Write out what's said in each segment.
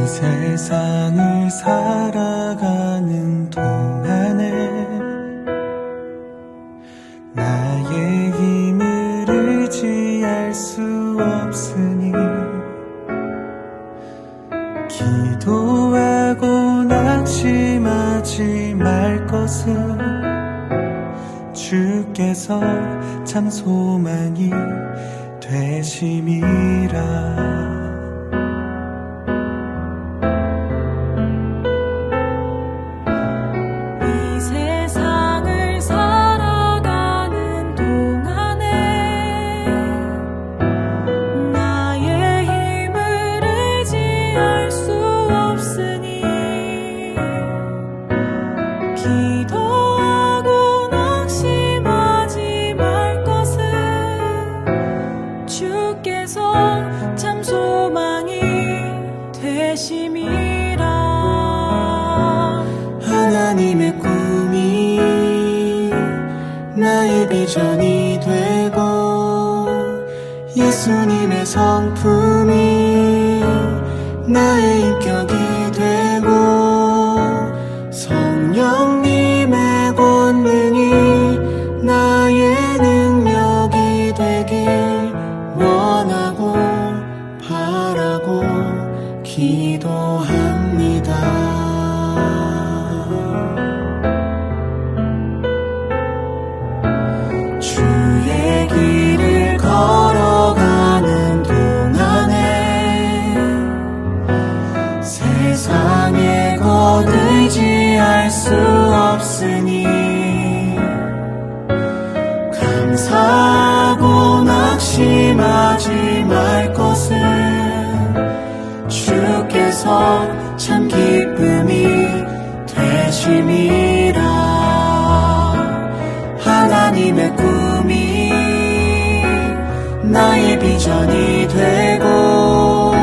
세상을 살아가는 동안에 나의 힘을 의지할 수 없으니 기도하고 낙심하지 말 것을 주께서 참 소망이 되심이라. 하나님의 꿈이 나의 비전이 되고 예수님의 성품이 나의 인격이 되고 성령님의 권능이 나의 능력이 되길 원하고 바라고 기도합니다. 주의 길을 걸어가는 동안에 세상에 곧 의지할 수 없으니 감사하고 낙심하지 말 것을 주께서 참 기쁨이 되심이라. 하나님의 꿈이 나의 비전이 되고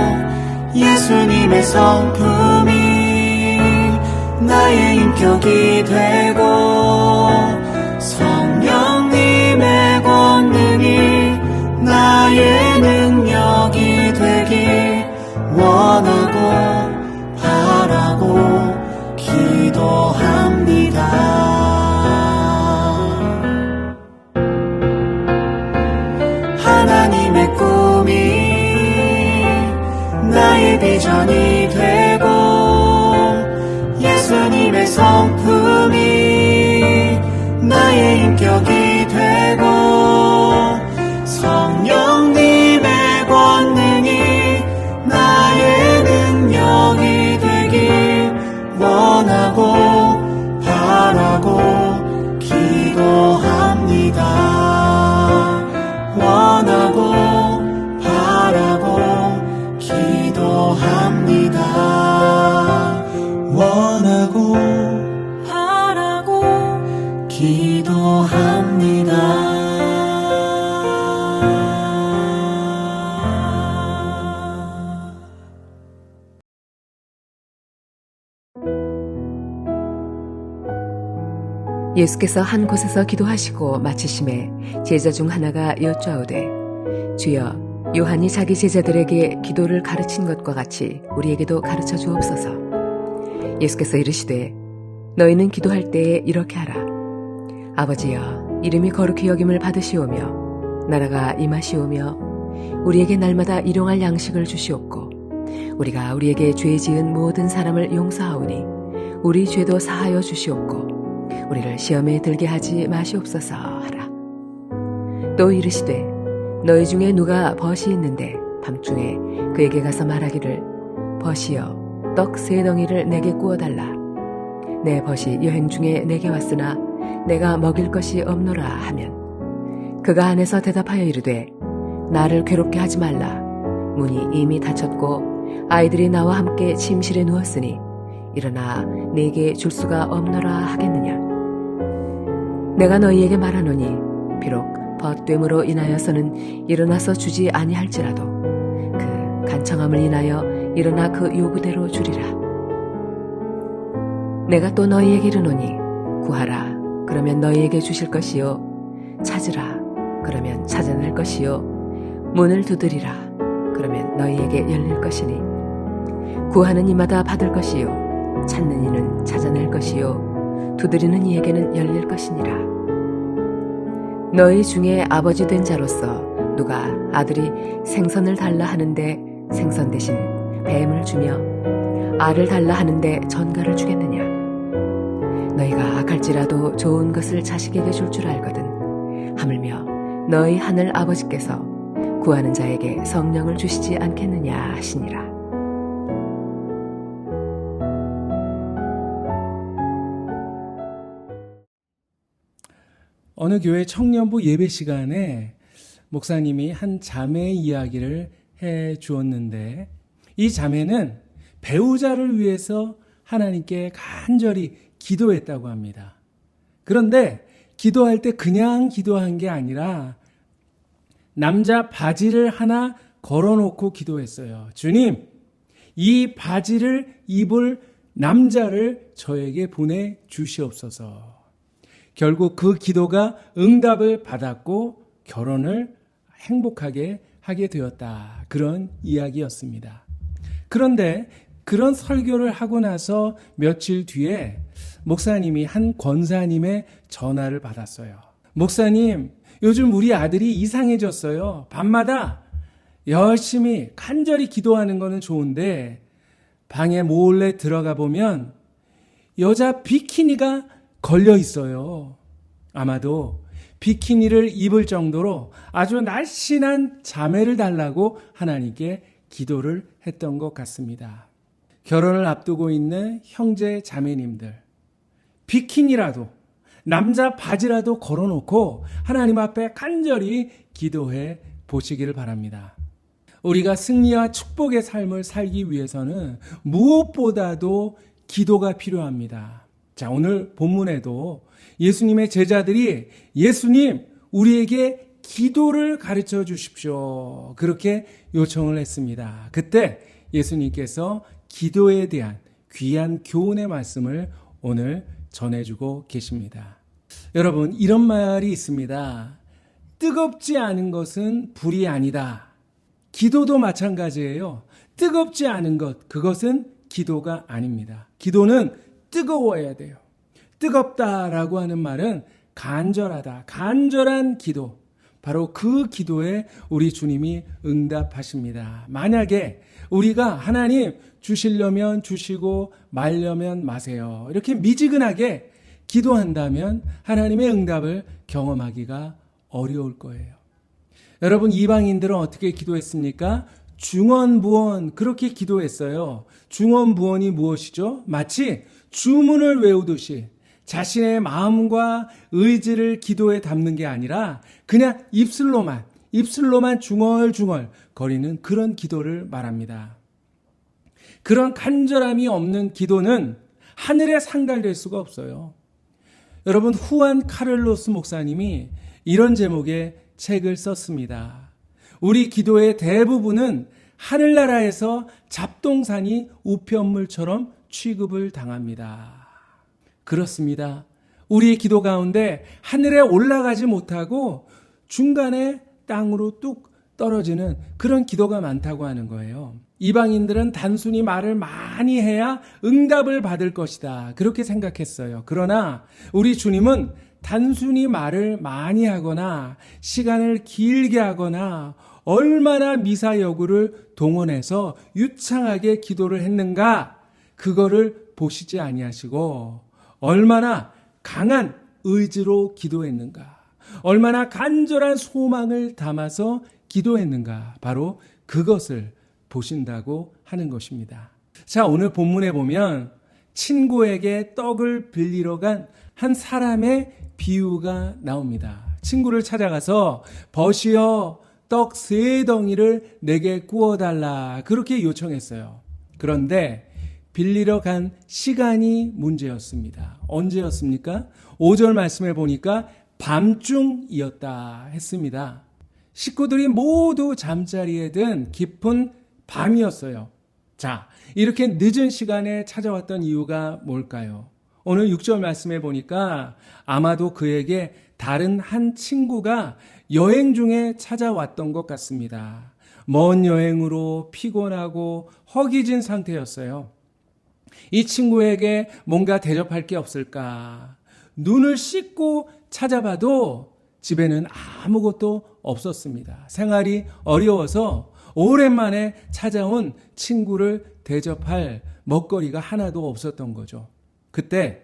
예수님의 성품이 나의 인격이 되고 성령님의 권능이 나의 능력이 되길 원하고 바라고 기도합니다. 하나님의 꿈이 나의 비전이 되고 예수님의 성품이 나의 인격이 되고 성령님의 권능이 나의 능력이 되길 원하고 바라고 기도합니다. 원하고 바라고 기도합니다. 원하고 바라고 기도합니다. 예수께서 한 곳에서 기도하시고 마치심에 제자 중 하나가 여쭈아오되 주여 요한이 자기 제자들에게 기도를 가르친 것과 같이 우리에게도 가르쳐 주옵소서. 예수께서 이르시되 너희는 기도할 때에 이렇게 하라. 아버지여 이름이 거룩히 여김을 받으시오며 나라가 임하시오며 우리에게 날마다 일용할 양식을 주시옵고 우리가 우리에게 죄 지은 모든 사람을 용서하오니 우리 죄도 사하여 주시옵고 우리를 시험에 들게 하지 마시옵소서 하라. 또 이르시되 너희 중에 누가 벗이 있는데 밤중에 그에게 가서 말하기를 벗이여 떡 3덩이를 내게 구워달라. 내 벗이 여행 중에 내게 왔으나 내가 먹일 것이 없노라 하면 그가 안에서 대답하여 이르되 나를 괴롭게 하지 말라. 문이 이미 닫혔고 아이들이 나와 함께 침실에 누웠으니 일어나 내게 줄 수가 없노라 하겠느냐. 내가 너희에게 말하노니 비록 벗됨으로 인하여서는 일어나서 주지 아니할지라도 그 간청함을 인하여 일어나 그 요구대로 주리라. 내가 또 너희에게 이르노니 구하라 그러면 너희에게 주실 것이요 찾으라 그러면 찾아낼 것이요 문을 두드리라 그러면 너희에게 열릴 것이니 구하는 이마다 받을 것이요 찾는 이는 찾아낼 것이요 두드리는 이에게는 열릴 것이니라. 너희 중에 아버지 된 자로서 누가 아들이 생선을 달라 하는데 생선 대신 뱀을 주며 알을 달라 하는데 전갈을 주겠느냐. 너희가 악할지라도 좋은 것을 자식에게 줄 줄 알거든 하물며 너희 하늘 아버지께서 구하는 자에게 성령을 주시지 않겠느냐 하시니라. 어느 교회 청년부 예배 시간에 목사님이 한 자매의 이야기를 해 주었는데, 이 자매는 배우자를 위해서 하나님께 간절히 기도했다고 합니다. 그런데 기도할 때 그냥 기도한 게 아니라 남자 바지를 하나 걸어놓고 기도했어요. 주님, 이 바지를 입을 남자를 저에게 보내주시옵소서. 결국 그 기도가 응답을 받았고 결혼을 행복하게 하게 되었다. 그런 이야기였습니다. 그런데 그런 설교를 하고 나서 며칠 뒤에 목사님이 한 권사님의 전화를 받았어요. 목사님, 요즘 우리 아들이 이상해졌어요. 밤마다 열심히 간절히 기도하는 거는 좋은데 방에 몰래 들어가 보면 여자 비키니가 걸려 있어요. 아마도 비키니를 입을 정도로 아주 날씬한 자매를 달라고 하나님께 기도를 했던 것 같습니다. 결혼을 앞두고 있는 형제 자매님들, 비키니라도 남자 바지라도 걸어놓고 하나님 앞에 간절히 기도해 보시기를 바랍니다. 우리가 승리와 축복의 삶을 살기 위해서는 무엇보다도 기도가 필요합니다. 자, 오늘 본문에도 예수님의 제자들이 예수님, 우리에게 기도를 가르쳐 주십시오. 그렇게 요청을 했습니다. 그때 예수님께서 기도에 대한 귀한 교훈의 말씀을 오늘 전해주고 계십니다. 여러분, 이런 말이 있습니다. 뜨겁지 않은 것은 불이 아니다. 기도도 마찬가지예요. 뜨겁지 않은 것, 그것은 기도가 아닙니다. 기도는 뜨거워야 돼요. 뜨겁다라고 하는 말은 간절하다, 간절한 기도. 바로 그 기도에 우리 주님이 응답하십니다. 만약에 우리가 하나님 주시려면 주시고 말려면 마세요, 이렇게 미지근하게 기도한다면 하나님의 응답을 경험하기가 어려울 거예요. 여러분, 이방인들은 어떻게 기도했습니까? 중언부언, 그렇게 기도했어요. 중언부언이 무엇이죠? 마치 주문을 외우듯이 자신의 마음과 의지를 기도에 담는 게 아니라 그냥 입술로만 중얼중얼 거리는 그런 기도를 말합니다. 그런 간절함이 없는 기도는 하늘에 상달될 수가 없어요. 여러분, 후안 카를로스 목사님이 이런 제목의 책을 썼습니다. 우리 기도의 대부분은 하늘나라에서 잡동사니 우편물처럼 취급을 당합니다. 그렇습니다. 우리의 기도 가운데 하늘에 올라가지 못하고 중간에 땅으로 뚝 떨어지는 그런 기도가 많다고 하는 거예요. 이방인들은 단순히 말을 많이 해야 응답을 받을 것이다, 그렇게 생각했어요. 그러나 우리 주님은 단순히 말을 많이 하거나 시간을 길게 하거나 얼마나 미사여구를 동원해서 유창하게 기도를 했는가, 그거를 보시지 아니하시고 얼마나 강한 의지로 기도했는가, 얼마나 간절한 소망을 담아서 기도했는가, 바로 그것을 보신다고 하는 것입니다. 자, 오늘 본문에 보면 친구에게 떡을 빌리러 간 한 사람의 비유가 나옵니다. 친구를 찾아가서 버시어 떡 3덩이를 내게 구워달라, 그렇게 요청했어요. 그런데 빌리러 간 시간이 문제였습니다. 언제였습니까? 5절 말씀에 보니까 밤중이었다 했습니다. 식구들이 모두 잠자리에 든 깊은 밤이었어요. 자, 이렇게 늦은 시간에 찾아왔던 이유가 뭘까요? 오늘 6절 말씀에 보니까 아마도 그에게 다른 한 친구가 여행 중에 찾아왔던 것 같습니다. 먼 여행으로 피곤하고 허기진 상태였어요. 이 친구에게 뭔가 대접할 게 없을까? 눈을 씻고 찾아봐도 집에는 아무것도 없었습니다. 생활이 어려워서 오랜만에 찾아온 친구를 대접할 먹거리가 하나도 없었던 거죠. 그때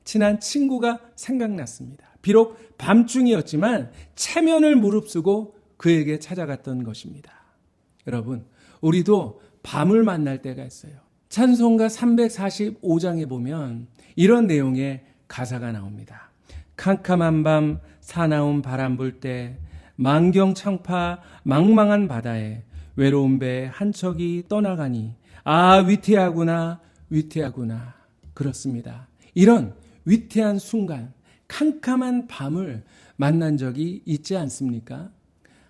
친한 친구가 생각났습니다. 비록 밤중이었지만 체면을 무릅쓰고 그에게 찾아갔던 것입니다. 여러분, 우리도 밤을 만날 때가 있어요. 찬송가 345장에 보면 이런 내용의 가사가 나옵니다. 캄캄한 밤 사나운 바람 불 때 만경창파 망망한 바다에 외로운 배 한 척이 떠나가니 아 위태하구나 위태하구나. 그렇습니다. 이런 위태한 순간 캄캄한 밤을 만난 적이 있지 않습니까?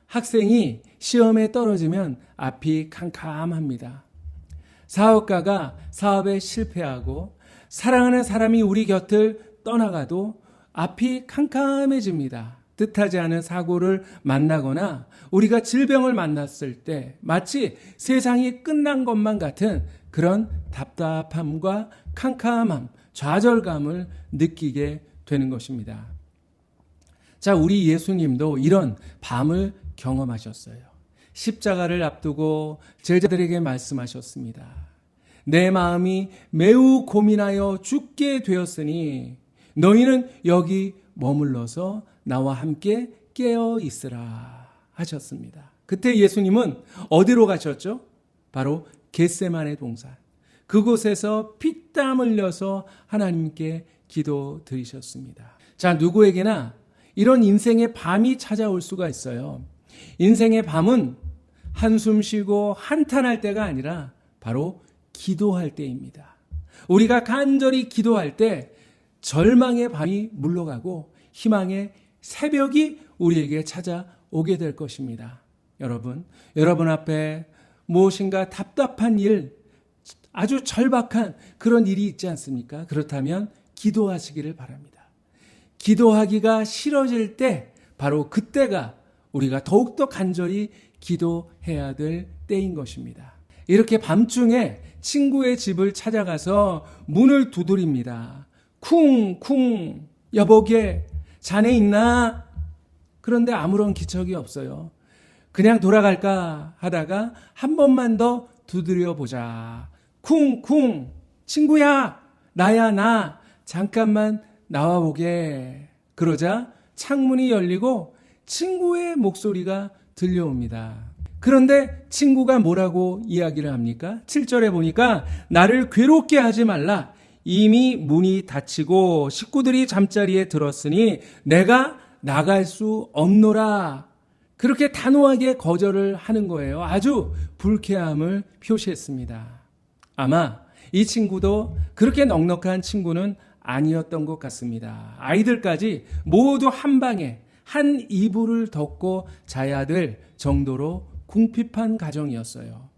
학생이 시험에 떨어지면 앞이 캄캄합니다. 사업가가 사업에 실패하고 사랑하는 사람이 우리 곁을 떠나가도 앞이 캄캄해집니다. 뜻하지 않은 사고를 만나거나 우리가 질병을 만났을 때 마치 세상이 끝난 것만 같은 그런 답답함과 캄캄함, 좌절감을 느끼게 되는 것입니다. 자, 우리 예수님도 이런 밤을 경험하셨어요. 십자가를 앞두고 제자들에게 말씀하셨습니다. 내 마음이 매우 고민하여 죽게 되었으니 너희는 여기 머물러서 나와 함께 깨어 있으라 하셨습니다. 그때 예수님은 어디로 가셨죠? 바로 겟세마네 동산. 그곳에서 피땀 흘려서 하나님께 기도 드리셨습니다. 자, 누구에게나 이런 인생의 밤이 찾아올 수가 있어요. 인생의 밤은 한숨 쉬고 한탄할 때가 아니라 바로 기도할 때입니다. 우리가 간절히 기도할 때 절망의 밤이 물러가고 희망의 새벽이 우리에게 찾아오게 될 것입니다. 여러분 앞에 무엇인가 답답한 일, 아주 절박한 그런 일이 있지 않습니까? 그렇다면 기도하시기를 바랍니다. 기도하기가 싫어질 때 바로 그때가 우리가 더욱더 간절히 기도해야 될 때인 것입니다. 이렇게 밤중에 친구의 집을 찾아가서 문을 두드립니다. 쿵쿵 여보게 자네 있나? 그런데 아무런 기척이 없어요. 그냥 돌아갈까 하다가 한 번만 더 두드려 보자. 쿵쿵 친구야 나야 나 잠깐만 나와보게. 그러자 창문이 열리고 친구의 목소리가 들려옵니다. 그런데 친구가 뭐라고 이야기를 합니까? 7절에 보니까 나를 괴롭게 하지 말라. 이미 문이 닫히고 식구들이 잠자리에 들었으니 내가 나갈 수 없노라. 그렇게 단호하게 거절을 하는 거예요. 아주 불쾌함을 표시했습니다. 아마 이 친구도 그렇게 넉넉한 친구는 아니었던 것 같습니다. 아이들까지 모두 한 방에 한 이불을 덮고 자야 될 정도로 궁핍한 가정이었어요.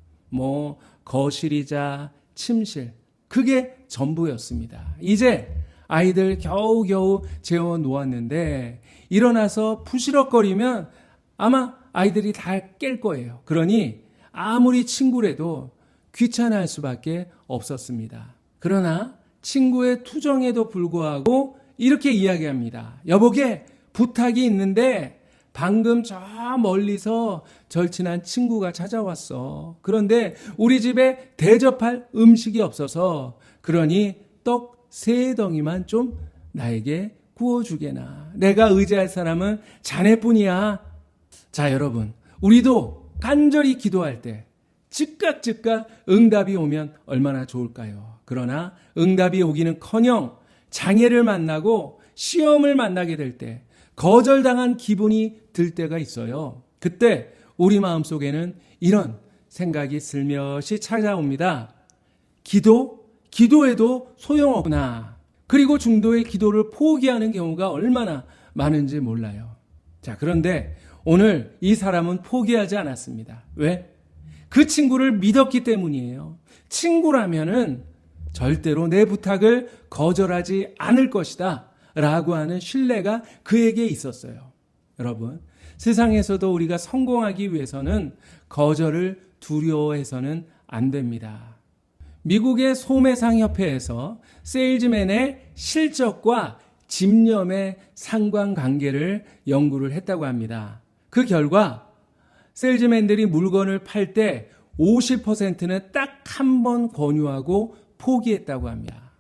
거실이자 침실, 그게 전부였습니다. 이제 아이들 겨우겨우 재워 놓았는데 일어나서 부시럭거리면 아마 아이들이 다 깰 거예요. 그러니 아무리 친구래도 귀찮아할 수밖에 없었습니다. 그러나 친구의 투정에도 불구하고 이렇게 이야기합니다. 여보게 부탁이 있는데 방금 저 멀리서 절친한 친구가 찾아왔어. 그런데 우리 집에 대접할 음식이 없어서 그러니 떡 3덩이만 좀 나에게 구워주게나. 내가 의지할 사람은 자네뿐이야. 자, 여러분, 우리도 간절히 기도할 때 즉각 응답이 오면 얼마나 좋을까요? 그러나 응답이 오기는커녕 장애를 만나고 시험을 만나게 될 때 거절당한 기분이 들 때가 있어요. 그때 우리 마음속에는 이런 생각이 슬며시 찾아옵니다. 기도해도 소용없구나. 그리고 중도의 기도를 포기하는 경우가 얼마나 많은지 몰라요. 자, 그런데 오늘 이 사람은 포기하지 않았습니다. 왜? 그 친구를 믿었기 때문이에요. 친구라면은 절대로 내 부탁을 거절하지 않을 것이다 라고 하는 신뢰가 그에게 있었어요. 여러분, 세상에서도 우리가 성공하기 위해서는 거절을 두려워해서는 안 됩니다. 미국의 소매상협회에서 세일즈맨의 실적과 집념의 상관관계를 연구를 했다고 합니다. 그 결과 세일즈맨들이 물건을 팔 때 50%는 딱 한 번 권유하고 포기했다고 합니다.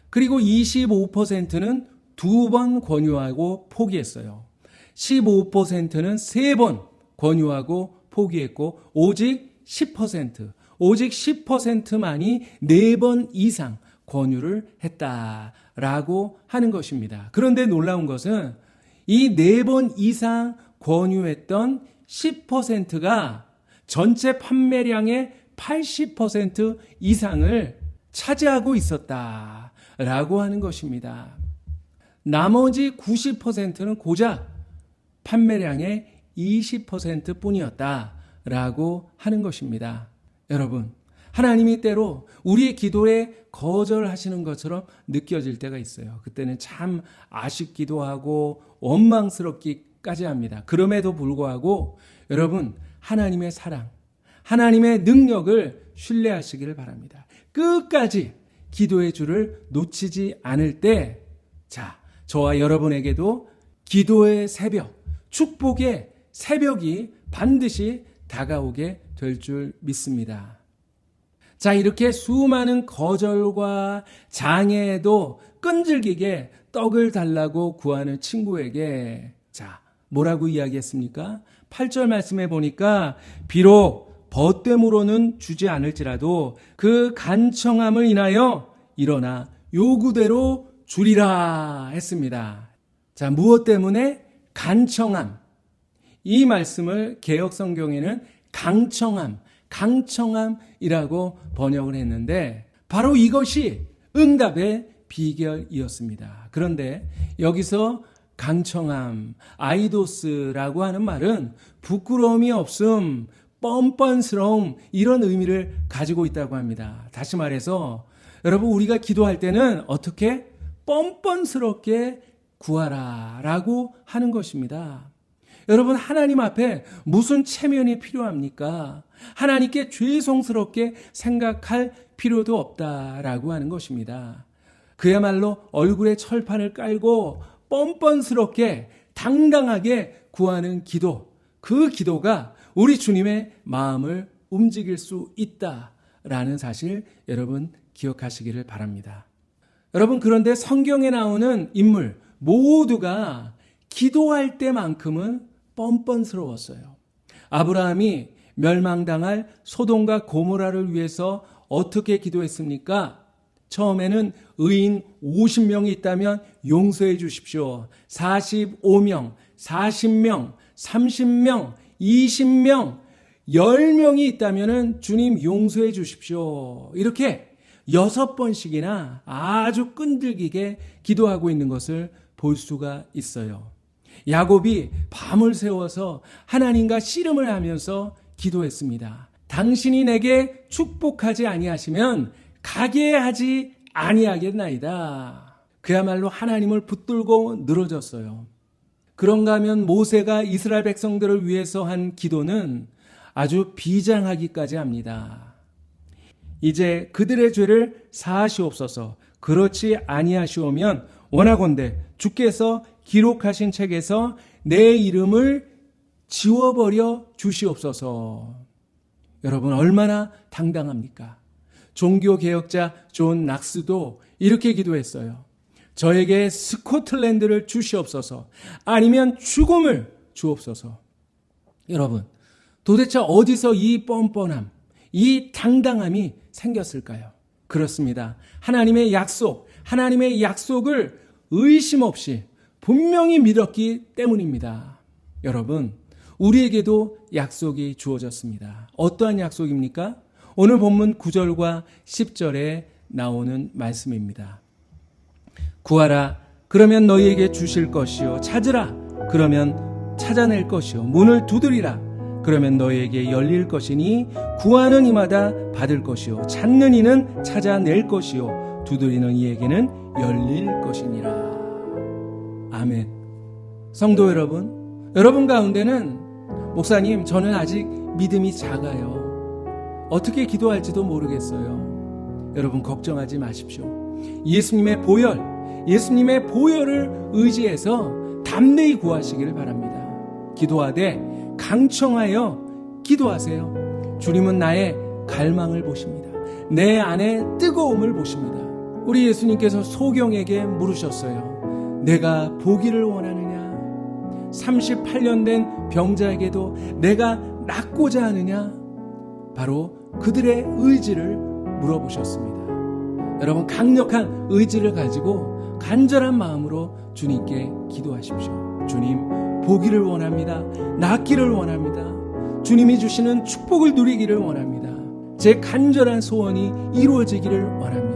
그리고 25%는 2번 권유하고 포기했어요. 15%는 3번 권유하고 포기했고 오직 10%만이 4번 이상 권유를 했다라고 하는 것입니다. 그런데 놀라운 것은 이 4번 이상 권유했던 10%가 전체 판매량의 80% 이상을 차지하고 있었다라고 하는 것입니다. 나머지 90%는 고작 판매량의 20% 뿐이었다라고 하는 것입니다. 여러분, 하나님이 때로 우리의 기도에 거절하시는 것처럼 느껴질 때가 있어요. 그때는 참 아쉽기도 하고 원망스럽기까지 합니다. 그럼에도 불구하고 여러분, 하나님의 사랑, 하나님의 능력을 신뢰하시기를 바랍니다. 끝까지 기도의 줄을 놓치지 않을 때, 자, 저와 여러분에게도 기도의 새벽, 축복의 새벽이 반드시 다가오게 될 줄 믿습니다. 자, 이렇게 수많은 거절과 장애에도 끈질기게 떡을 달라고 구하는 친구에게, 자, 뭐라고 이야기했습니까? 8절 말씀에 보니까 비록 벗됨으로는 주지 않을지라도 그 간청함을 인하여 일어나 요구대로 주리라 했습니다. 자, 무엇 때문에? 간청함. 이 말씀을 개역성경에는 강청함이라고 번역을 했는데 바로 이것이 응답의 비결이었습니다. 그런데 여기서 강청함, 아이도스라고 하는 말은 부끄러움이 없음, 뻔뻔스러움 이런 의미를 가지고 있다고 합니다. 다시 말해서 여러분, 우리가 기도할 때는 어떻게? 뻔뻔스럽게 구하라 라고 하는 것입니다. 여러분, 하나님 앞에 무슨 체면이 필요합니까? 하나님께 죄송스럽게 생각할 필요도 없다라고 하는 것입니다. 그야말로 얼굴에 철판을 깔고 뻔뻔스럽게 당당하게 구하는 기도, 그 기도가 우리 주님의 마음을 움직일 수 있다라는 사실 여러분 기억하시기를 바랍니다. 여러분, 그런데 성경에 나오는 인물 모두가 기도할 때만큼은 뻔뻔스러웠어요. 아브라함이 멸망당할 소돔과 고모라를 위해서 어떻게 기도했습니까? 처음에는 의인 50명이 있다면 용서해 주십시오. 45명, 40명, 30명, 20명, 10명이 있다면 주님 용서해 주십시오. 이렇게 6번씩이나 아주 끈질기게 기도하고 있는 것을 볼 수가 있어요. 야곱이 밤을 새워서 하나님과 씨름을 하면서 기도했습니다. 당신이 내게 축복하지 아니하시면 가게 하지 아니하겠나이다. 그야말로 하나님을 붙들고 늘어졌어요. 그런가 하면 모세가 이스라엘 백성들을 위해서 한 기도는 아주 비장하기까지 합니다. 이제 그들의 죄를 사하시옵소서. 그렇지 아니하시오면 원하건대 주께서 기록하신 책에서 내 이름을 지워버려 주시옵소서. 여러분, 얼마나 당당합니까? 종교개혁자 존 낙스도 이렇게 기도했어요. 저에게 스코틀랜드를 주시옵소서. 아니면 죽음을 주옵소서. 여러분, 도대체 어디서 이 뻔뻔함, 이 당당함이 생겼을까요? 그렇습니다. 하나님의 약속을 의심 없이 분명히 믿었기 때문입니다. 여러분, 우리에게도 약속이 주어졌습니다. 어떠한 약속입니까? 오늘 본문 9절과 10절에 나오는 말씀입니다. 구하라, 그러면 너희에게 주실 것이요. 찾으라, 그러면 찾아낼 것이요. 문을 두드리라, 그러면 너희에게 열릴 것이니 구하는 이마다 받을 것이요. 찾는 이는 찾아낼 것이요. 두드리는 이에게는 열릴 것이니라. 아멘. 성도 여러분, 여러분 가운데는 목사님, 저는 아직 믿음이 작아요. 어떻게 기도할지도 모르겠어요. 여러분, 걱정하지 마십시오. 예수님의 보혈, 예수님의 보혈을 의지해서 담대히 구하시기를 바랍니다. 기도하되 강청하여 기도하세요. 주님은 나의 갈망을 보십니다. 내 안에 뜨거움을 보십니다. 우리 예수님께서 소경에게 물으셨어요. 내가 보기를 원하느냐? 38년 된 병자에게도 내가 낫고자 하느냐? 바로 그들의 의지를 물어보셨습니다. 여러분, 강력한 의지를 가지고 간절한 마음으로 주님께 기도하십시오. 주님, 보기를 원합니다. 낫기를 원합니다. 주님이 주시는 축복을 누리기를 원합니다. 제 간절한 소원이 이루어지기를 원합니다.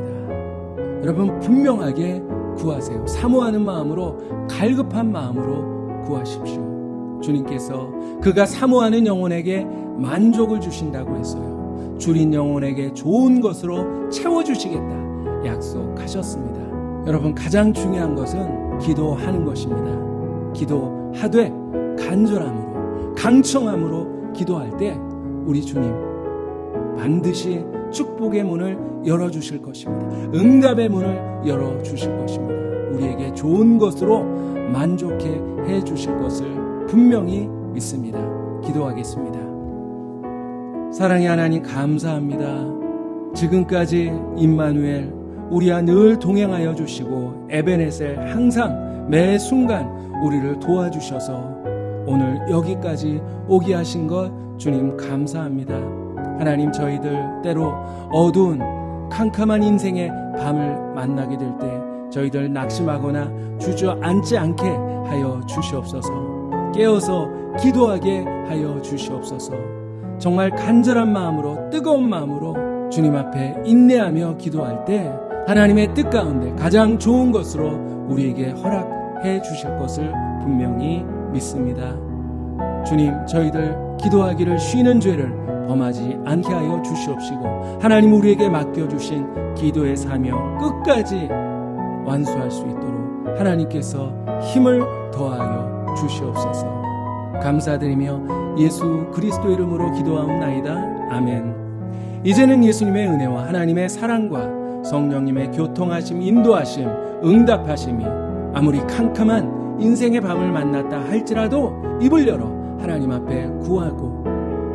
여러분, 분명하게 구하세요. 사모하는 마음으로, 갈급한 마음으로 구하십시오. 주님께서 그가 사모하는 영혼에게 만족을 주신다고 했어요. 줄인 영혼에게 좋은 것으로 채워주시겠다 약속하셨습니다. 여러분, 가장 중요한 것은 기도하는 것입니다. 기도하되 간절함으로, 강청함으로 기도할 때 우리 주님 반드시 축복의 문을 열어주실 것입니다. 응답의 문을 열어주실 것입니다. 우리에게 좋은 것으로 만족해 해주실 것을 분명히 믿습니다. 기도하겠습니다. 사랑의 하나님, 감사합니다. 지금까지 임마누엘, 우리와 늘 동행하여 주시고 에베네셀, 항상 매 순간 우리를 도와주셔서 오늘 여기까지 오게 하신 것 주님 감사합니다. 하나님, 저희들 때로 어두운 캄캄한 인생의 밤을 만나게 될 때 저희들 낙심하거나 주저앉지 않게 하여 주시옵소서. 깨어서 기도하게 하여 주시옵소서. 정말 간절한 마음으로, 뜨거운 마음으로 주님 앞에 인내하며 기도할 때 하나님의 뜻 가운데 가장 좋은 것으로 우리에게 허락해 주실 것을 분명히 믿습니다. 주님, 저희들 기도하기를 쉬는 죄를 범하지 않게 하여 주시옵시고 하나님, 우리에게 맡겨주신 기도의 사명 끝까지 완수할 수 있도록 하나님께서 힘을 더하여 주시옵소서. 감사드리며 예수 그리스도 이름으로 기도하옵나이다. 아멘. 이제는 예수님의 은혜와 하나님의 사랑과 성령님의 교통하심, 인도하심, 응답하심이 아무리 캄캄한 인생의 밤을 만났다 할지라도 입을 열어 하나님 앞에 구하고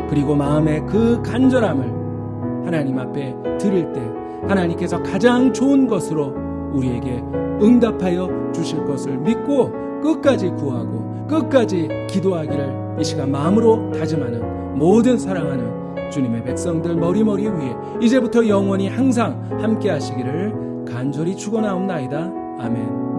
그리고 마음의 그 간절함을 하나님 앞에 드릴 때 하나님께서 가장 좋은 것으로 우리에게 응답하여 주실 것을 믿고 끝까지 구하고 끝까지 기도하기를 이 시간 마음으로 다짐하는 모든 사랑하는 주님의 백성들 머리머리 위에 이제부터 영원히 항상 함께 하시기를 간절히 축원하옵나이다. 아멘.